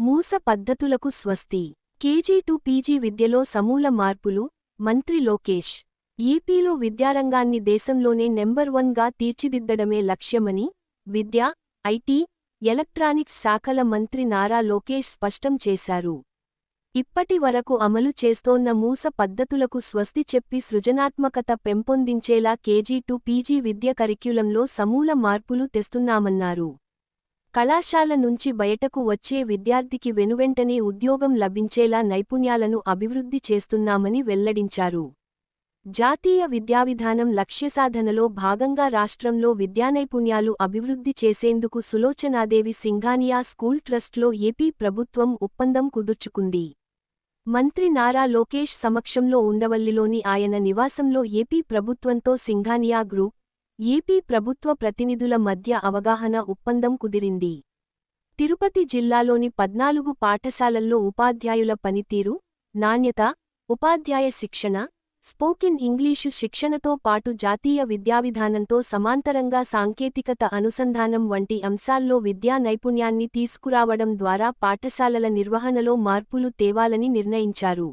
మూస పద్ధతులకు స్వస్తి. కేజీ టు పీజీ విద్యలో సమూల మార్పులు, మంత్రి లోకేష్. ఏపీలో విద్యారంగాన్ని దేశంలోనే నెంబర్ 1గా తీర్చిదిద్దడమే లక్ష్యమని విద్యా, ఐటీ, ఎలక్ట్రానిక్స్ శాఖల మంత్రి నారా లోకేష్ స్పష్టం చేశారు. ఇప్పటి వరకు అమలు చేస్తోన్న మూస పద్ధతులకు స్వస్తి చెప్పి సృజనాత్మకత పెంపొందించేలా కేజీ టు పీజీ విద్య కరిక్యులంలో సమూల మార్పులు తెస్తున్నామన్నారు. కళాశాల నుంచి బయటకు వచ్చే విద్యార్థికి వెనువెంటనే ఉద్యోగం లభించేలా నైపుణ్యాలను అభివృద్ధి చేస్తున్నామని వెల్లడించారు. జాతీయ విద్యావిధానం లక్ష్యసాధనలో భాగంగా రాష్ట్రంలో విద్యానైపుణ్యాలు అభివృద్ధి చేసేందుకు సులోచనాదేవి సింఘానియా స్కూల్ ట్రస్ట్లో ఏపీ ప్రభుత్వం ఒప్పందం కుదుర్చుకుంది. మంత్రి నారా లోకేష్ సమక్షంలో ఉండవల్లిలోని ఆయన నివాసంలో ఏపీ ప్రభుత్వంతో సింఘానియా గ్రూప్, ఏపీ ప్రభుత్వ ప్రతినిధుల మధ్య అవగాహన ఒప్పందం కుదిరింది. తిరుపతి జిల్లాలోని 14 పాఠశాలల్లో ఉపాధ్యాయుల పనితీరు, నాణ్యత, ఉపాధ్యాయ శిక్షణ, స్పోకెన్ ఇంగ్లీషు శిక్షణతో పాటు జాతీయ విద్యావిధానంతో సమాంతరంగా సాంకేతికత అనుసంధానం వంటి అంశాల్లో విద్యా నైపుణ్యాన్ని తీసుకురావడం ద్వారా పాఠశాలల నిర్వహణలో మార్పులు తేవాలని నిర్ణయించారు.